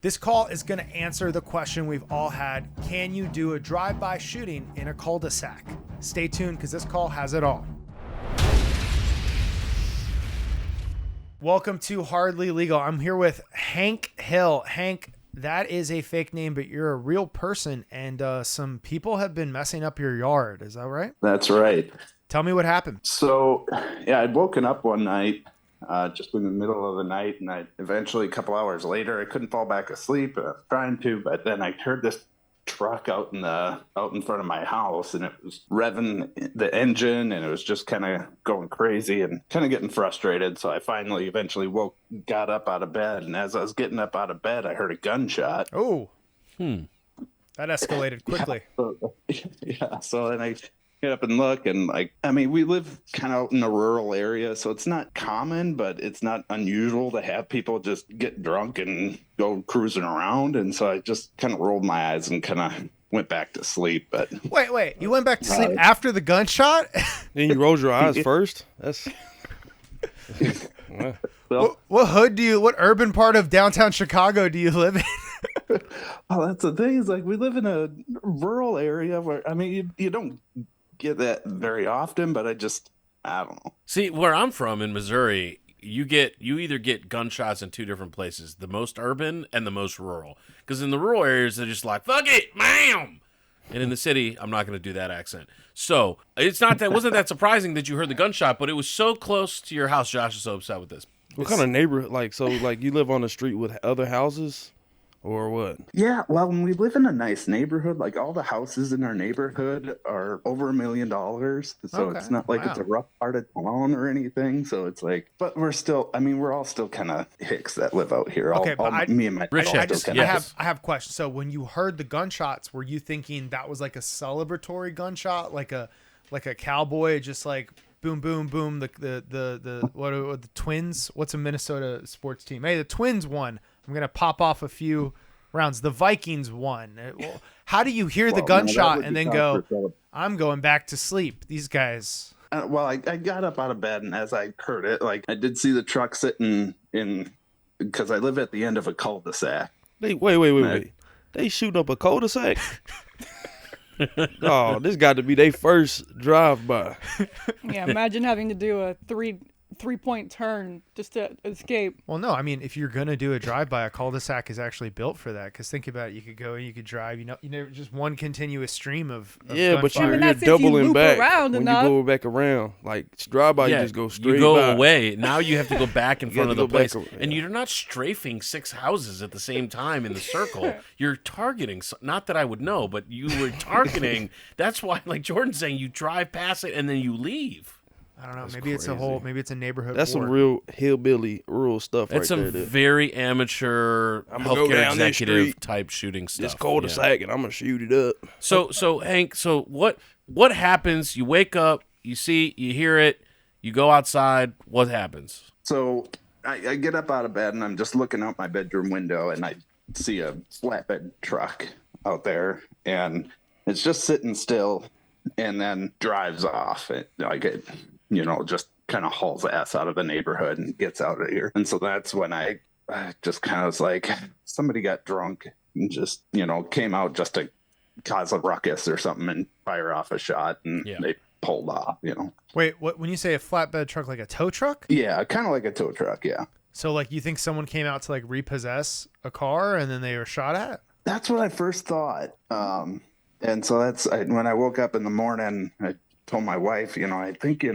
This call is going to answer the question we've all had. Can you do a drive-by shooting in a cul-de-sac? Stay tuned because this call has it all. Welcome to Hardly Legal. I'm here with Hank Hill. Hank, that is a fake name, but you're a real person, and some people have been messing up your yard. Is that right? That's right. Tell me what happened. So, I'd woken up one night, just in the middle of the night, and eventually, a couple hours later, I couldn't fall back asleep. I was trying to, but then I heard this truck out in front of my house, and it was revving the engine, and it was just kind of going crazy and kind of getting frustrated. So I eventually got up out of bed, and as I was getting up out of bed, I heard a gunshot. Oh, that escalated quickly. Yeah. So then I get up and look, and we live kind of out in a rural area, so it's not common, but it's not unusual to have people just get drunk and go cruising around. And so I just kind of rolled my eyes and kind of went back to sleep. But wait, you went back to sleep after the gunshot? Then you rolled your eyes first? That's what urban part of downtown Chicago do you live in? Well, that's the thing, is we live in a rural area where, you don't get that very often, but I don't know. See, where I'm from in Missouri, you either get gunshots in two different places, the most urban and the most rural. Because in the rural areas, they're just like, fuck it, ma'am. And in the city, I'm not going to do that accent. So it wasn't that surprising that you heard the gunshot, but it was so close to your house. Josh is so upset with this. What kind of neighborhood? You live on the street with other houses? Or what? Yeah, well, when we live in a nice neighborhood, all the houses in our neighborhood are over $1 million. So It's not like it's a rough part of town or anything. So it's but we're still, we're all still kind of hicks that live out here. Okay, me and my I have questions. So when you heard the gunshots, were you thinking that was like a celebratory gunshot, like a cowboy, just boom, boom, boom? The Twins? What's a Minnesota sports team? Hey, the Twins won. I'm going to pop off a few rounds. The Vikings won. How do you hear the gunshot and then go, I'm going back to sleep? These guys. I got up out of bed, and as I heard it, I did see the truck sitting because I live at the end of a cul-de-sac. Wait. They shooting up a cul-de-sac? Oh, this got to be their first drive-by. Yeah, imagine having to do a three-point turn just to escape. Well, no, if you're gonna do a drive-by, a cul-de-sac is actually built for that. Because think about it, you could go and you could drive. Just one continuous stream of yeah, but you're doubling back when you go back around. Drive-by, you just go straight. You go away. Now you have to go back in front of the place, and you're not strafing 6 houses at the same time in the circle. You're targeting. Not that I would know, but you were targeting. That's why, Jordan's saying, you drive past it and then you leave. I don't know. That's maybe crazy. maybe it's a neighborhood. That's war. some real hillbilly rural stuff. That's right there. Some very amateur healthcare executive type shooting stuff. It's cul-de-sac, and I'm gonna shoot it up. So Hank, what happens? You wake up, you hear it, you go outside. What happens? So I get up out of bed, and I'm just looking out my bedroom window, and I see a flatbed truck out there, and it's just sitting still, and then drives off. Just kind of hauls ass out of the neighborhood and gets out of here. And so that's when I just kind of was like, somebody got drunk and just, came out just to cause a ruckus or something and fire off a shot, and they pulled off, Wait, what? When you say a flatbed truck, like a tow truck? Yeah, kind of like a tow truck, yeah. So you think someone came out to repossess a car and then they were shot at? That's what I first thought. And so when I woke up in the morning, I told my wife, I think,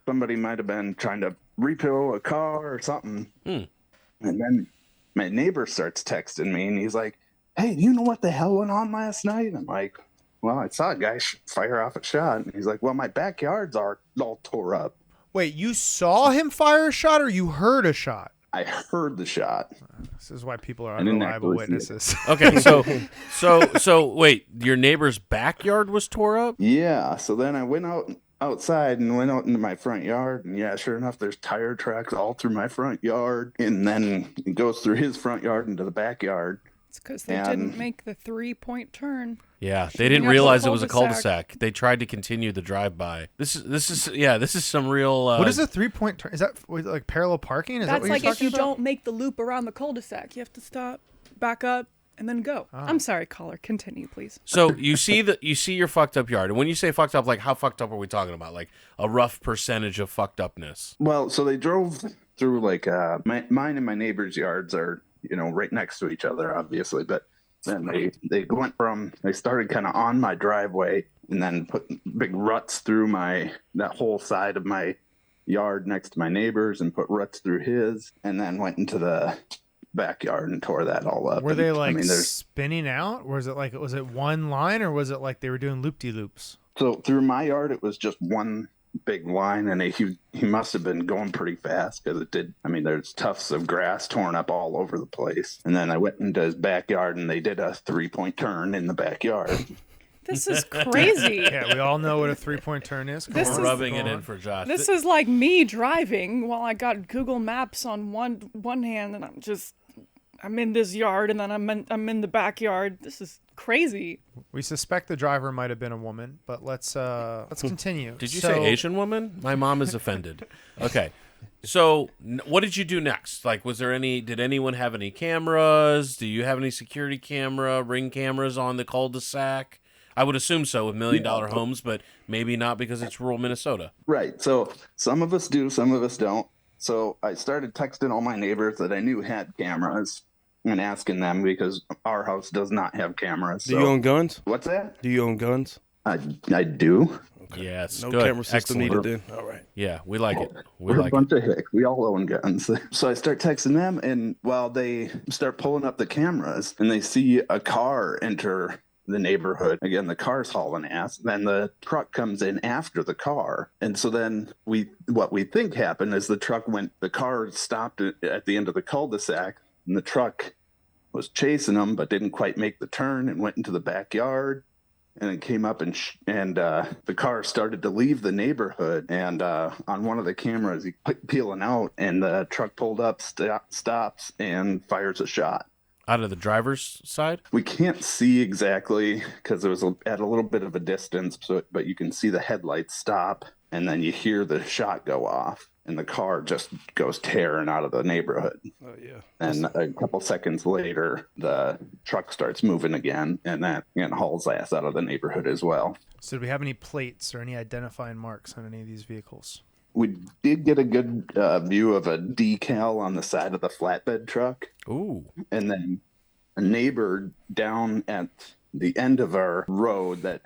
somebody might have been trying to repo a car or something. And then my neighbor starts texting me, and he's like, hey, you know what the hell went on last night? I'm like, well, I saw a guy fire off a shot. And he's like, well, my backyard's are all tore up. Wait, you saw him fire a shot, or you heard a shot? I heard the shot. This is why people are unreliable witnesses. Okay, so wait, your neighbor's backyard was tore up? Yeah, so then I went outside and went out into my front yard, and sure enough, there's tire tracks all through my front yard, and then it goes through his front yard into the backyard. It's because they didn't make the 3-point turn. Yeah, they didn't realize it was a cul-de-sac. They tried to continue the drive-by. This is some real. What is a 3-point turn? Is that parallel parking? Is That's that what you're if you about? don't make the loop around the cul-de-sac, you have to stop. back up, and then go. I'm sorry, caller. Continue, please. So you see your fucked up yard, and when you say fucked up, like how fucked up are we talking about? Like a rough percentage of fucked upness? Well, so they drove through like mine and my neighbor's yards are right next to each other, obviously, but then they started kind of on my driveway and then put big ruts through that whole side of my yard next to my neighbor's and put ruts through his, and then went into the backyard and tore that all up. Were they spinning out? Or was it one line, or was it like they were doing loop-de-loops? So through my yard, it was just one big line, and he must have been going pretty fast because it did. I mean, there's tufts of grass torn up all over the place. And then I went into his backyard, and they did a 3-point turn in the backyard. This is crazy. Yeah, we all know what a 3-point turn is. We're rubbing it in for Josh. This is like me driving while I got Google Maps on one hand, and I'm in this yard, and then I'm in the backyard. This is crazy. We suspect the driver might have been a woman, but let's continue. Did you say Asian woman? My mom is offended. Okay. So what did you do next? Like, did anyone have any cameras? Do you have any security ring cameras on the cul-de-sac? I would assume so with $1 million homes, but maybe not because it's rural Minnesota. Right. So some of us do, some of us don't. So I started texting all my neighbors that I knew had cameras and asking them, because our house does not have cameras. Do you own guns? What's that? Do you own guns? I do. Okay. Yes. No good. camera system Excellent. needed then. All right. Yeah, we like it. We're a bunch of hicks. We all own guns. So I start texting them, and while they start pulling up the cameras and they see a car enter the neighborhood, again, the car's hauling ass, then the truck comes in after the car. And so then what we think happened is the car stopped at the end of the cul-de-sac, and the truck was chasing them but didn't quite make the turn and went into the backyard, and it came up and the car started to leave the neighborhood, and on one of the cameras he peeling out, and the truck pulled up, stops, and fires a shot. Out of the driver's side? We can't see exactly because it was at a little bit of a distance, but you can see the headlights stop, and then you hear the shot go off, and the car just goes tearing out of the neighborhood. Oh, yeah. And a couple seconds later, the truck starts moving again, and that hauls ass out of the neighborhood as well. So do we have any plates or any identifying marks on any of these vehicles? We did get a good view of a decal on the side of the flatbed truck. Ooh. And then a neighbor down at the end of our road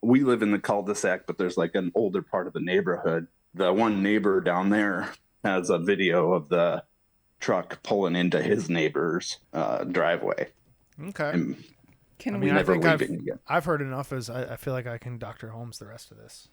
we live in the cul-de-sac, but there's like an older part of the neighborhood. The one neighbor down there has a video of the truck pulling into his neighbor's driveway. Okay. And I've heard enough as I feel like I can Dr. Holmes the rest of this.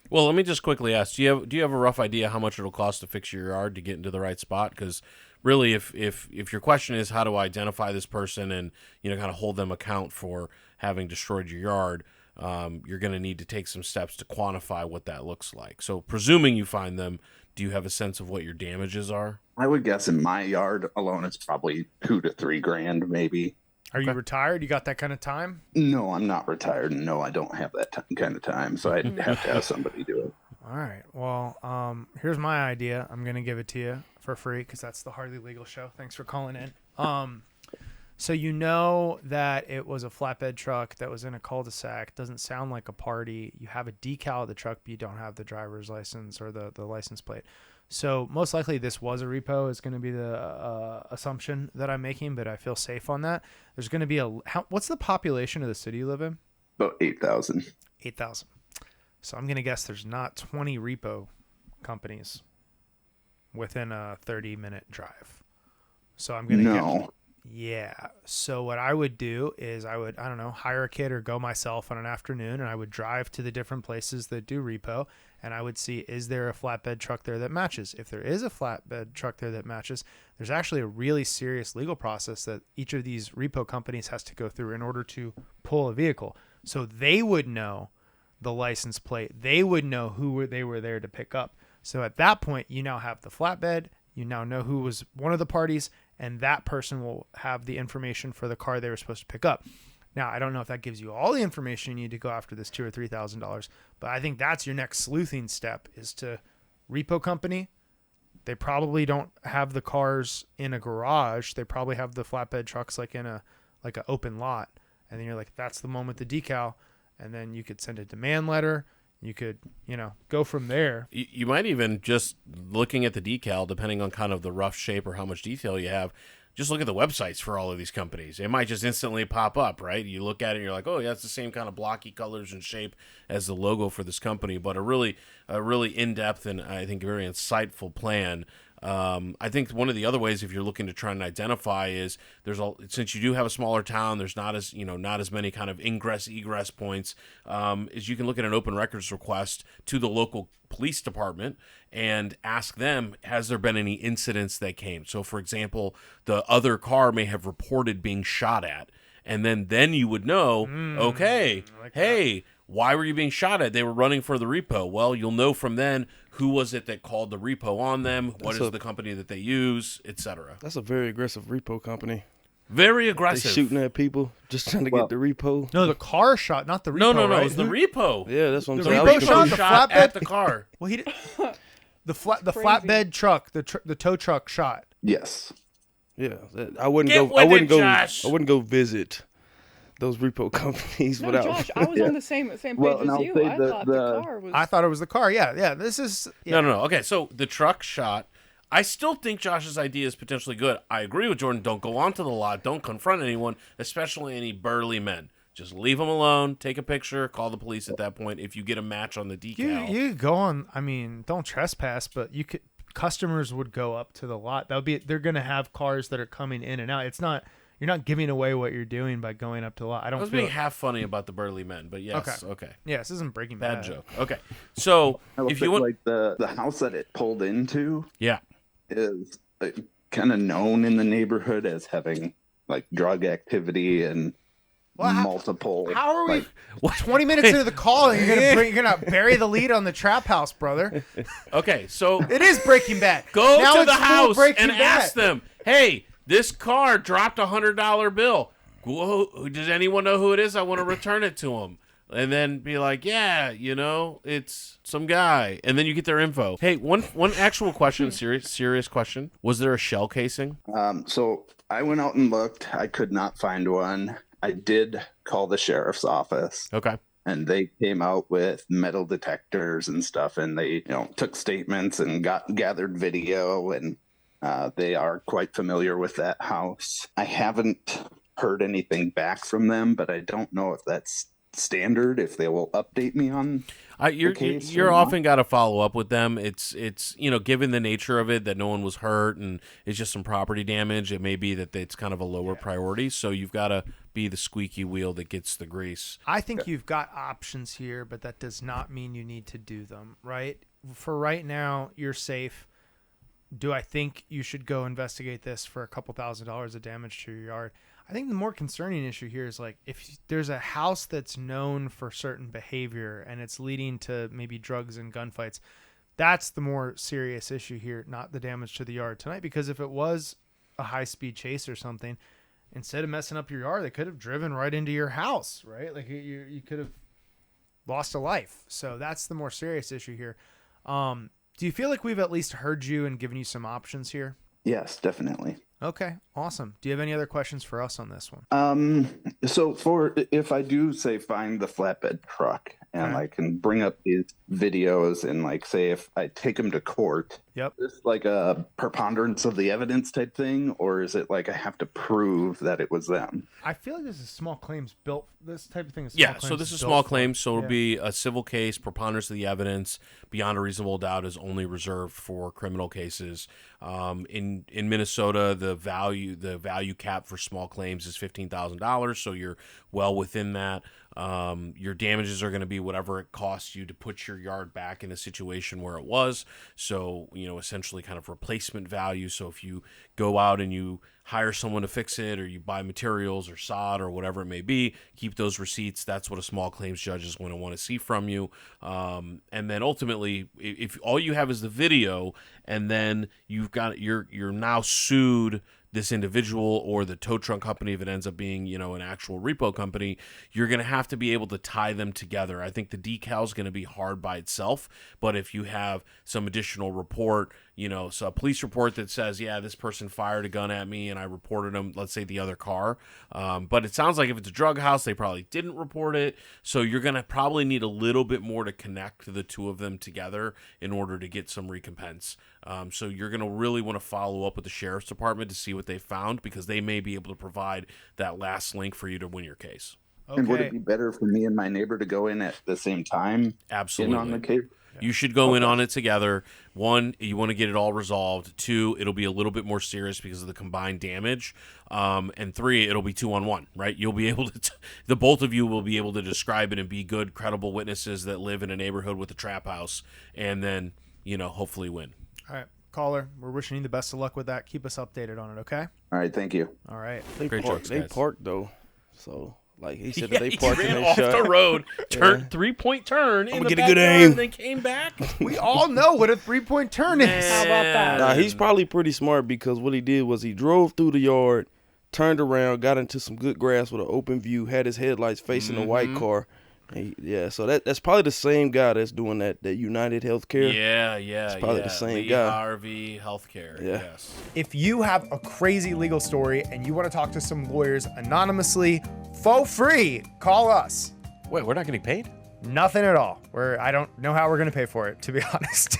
Well, let me just quickly ask: do you have a rough idea how much it'll cost to fix your yard to get into the right spot? Because really, if your question is how to identify this person and kind of hold them account for having destroyed your yard, you're going to need to take some steps to quantify what that looks like. So, presuming you find them, do you have a sense of what your damages are? I would guess in my yard alone, it's probably $2,000 to $3,000, maybe. Are you retired? You got that kind of time? No, I'm not retired. No, I don't have that kind of time. So I'd have to have somebody do it. All right. Well, here's my idea. I'm going to give it to you for free because that's the Hardly Legal Show. Thanks for calling in. So you know that it was a flatbed truck that was in a cul-de-sac. Doesn't sound like a party. You have a decal of the truck, but you don't have the driver's license or the license plate. So most likely this was a repo is going to be the assumption that I'm making, but I feel safe on that. There's going to be what's the population of the city you live in? About 8,000. 8,000. So I'm going to guess there's not 20 repo companies within a 30-minute drive. So I'm going to guess. Yeah. So what I would do is I don't know, hire a kid or go myself on an afternoon, and I would drive to the different places that do repo, and I would see, is there a flatbed truck there that matches? If there is a flatbed truck there that matches, there's actually a really serious legal process that each of these repo companies has to go through in order to pull a vehicle. So they would know the license plate. They would know who they were there to pick up. So at that point, you now have the flatbed. You now know who was one of the parties, and that person will have the information for the car they were supposed to pick up. Now, I don't know if that gives you all the information you need to go after this $2,000 or $3,000, but I think that's your next sleuthing step is to repo company, They probably don't have the cars in a garage. They probably have the flatbed trucks like in a an open lot. And then you're like, that's the moment the decal. And then you could send a demand letter. You could, go from there. You might even just looking at the decal, depending on kind of the rough shape or how much detail you have, just look at the websites for all of these companies. It might just instantly pop up, right? You look at it and you're like, oh, yeah, it's the same kind of blocky colors and shape as the logo for this company, but a really in-depth and I think very insightful plan. I think one of the other ways, if you're looking to try and identify, is since you do have a smaller town, there's not as many kind of ingress egress points. Is you can look at an open records request to the local police department and ask them, has there been any incidents that came? So, for example, the other car may have reported being shot at, and then you would know, okay, like hey. Why were you being shot at? They were running for the repo. Well, you'll know from then who was it that called the repo on them, what is the company that they use, etc. That's a very aggressive repo company. Very aggressive. They shooting at people, just trying to get the repo. No, the car shot, not the repo. No, right? it was the repo. Yeah, that's what I'm the saying. Repo shot the flatbed at the car. Well, he did. The flatbed truck, the tow truck shot. Yes. Yeah, I wouldn't go visit those repo companies No, without. Josh, I was on the same page as you. I thought it was the car. Yeah. This is No. Okay, so the truck shot. I still think Josh's idea is potentially good. I agree with Jordan. Don't go onto the lot. Don't confront anyone, especially any burly men. Just leave them alone. Take a picture. Call the police at that point. If you get a match on the decal, you go on. I mean, don't trespass, but you could. Customers would go up to the lot. They're going to have cars that are coming in and out. It's not. You're not giving away what you're doing by going up to the lot. I was being half funny about the burly men, but yes, okay. Yeah, this isn't Breaking Bad joke. Okay, so if you want, like the house that it pulled into, yeah, is kind of known in the neighborhood as having like drug activity and multiple. How are we? 20 minutes into the call, and you're gonna bury the lead on the trap house, brother. Okay, so it is Breaking Bad. Go to the house and ask them, hey. This car dropped $100 bill. Whoa, does anyone know who it is? I want to return it to them. And then be like, yeah, it's some guy. And then you get their info. Hey, one actual question, serious question. Was there a shell casing? So I went out and looked. I could not find one. I did call the sheriff's office. Okay. And they came out with metal detectors and stuff. And they, took statements and gathered video and they are quite familiar with that house. I haven't heard anything back from them, but I don't know if that's standard, if they will update me on you're often got to follow up with them. It's given the nature of it that no one was hurt and it's just some property damage, it may be that it's kind of a lower priority, so you've got to be the squeaky wheel that gets the grease. I think you've got options here, but that does not mean you need to do them, right? For right now, you're safe. Do I think you should go investigate this for a couple $1,000s of damage to your yard? I think the more concerning issue here is like if there's a house that's known for certain behavior and it's leading to maybe drugs and gunfights, that's the more serious issue here, not the damage to the yard tonight. Because if it was a high-speed chase or something, instead of messing up your yard, they could have driven right into your house, right? Like you could have lost a life. So that's the more serious issue here. Do you feel like we've at least heard you and given you some options here? Yes, definitely. Okay, awesome. Do you have any other questions for us on this one? So if I do say find the flatbed truck and I can bring up these videos and like say if I take them to court, yep, is this like a preponderance of the evidence type thing, or is it like I have to prove that it was them? I feel like this is small claims built. This type of thing is so this is small claims, so it'll be a civil case. Preponderance of the evidence beyond a reasonable doubt is only reserved for criminal cases. In Minnesota, the value cap for small claims is $15,000, so you're well within that. Your damages are going to be whatever it costs you to put your yard back in a situation where it was. So, essentially kind of replacement value. So if you go out and you hire someone to fix it, or you buy materials or sod or whatever it may be, keep those receipts. That's what a small claims judge is going to want to see from you. And then ultimately, if all you have is the video, and then you're now sued this individual or the tow truck company, if it ends up being, you know, an actual repo company, you're going to have to be able to tie them together. I think the decal is going to be hard by itself, but if you have some additional report, you know, so a police report that says, yeah, this person fired a gun at me and I reported them, let's say the other car. But it sounds like if it's a drug house, they probably didn't report it. So you're going to probably need a little bit more to connect the two of them together in order to get some recompense. So you're going to really want to follow up with the sheriff's department to see what they found, because they may be able to provide that last link for you to win your case. Okay. And would it be better for me and my neighbor to go in at the same time? Absolutely. In on the case? You should go in on it together. One, you want to get it all resolved. Two, it'll be a little bit more serious because of the combined damage. And three, it'll be 2-on-1, right? You'll be able to, the both of you will be able to describe it and be good, credible witnesses that live in a neighborhood with a trap house, and then, you know, hopefully win. All right, caller, we're wishing you the best of luck with that. Keep us updated on it, okay? All right, thank you. All right. Great jokes, guys. They parked though, so like he said that they parked ran and off they shot. the road, turn 3-point turn in the get a good backyard, aim. and then came back. We all know what a 3-point turn is. How about that? Nah, he's probably pretty smart, because what he did was he drove through the yard, turned around, got into some good grass with an open view, had his headlights facing the white car. And so that's probably the same guy that's doing that United Healthcare. Yeah. It's probably the same Lee guy. Harvey Healthcare. Yeah. Yes. If you have a crazy legal story and you want to talk to some lawyers anonymously, for free, call us. Wait, we're not getting paid? Nothing at all. I don't know how we're going to pay for it, to be honest.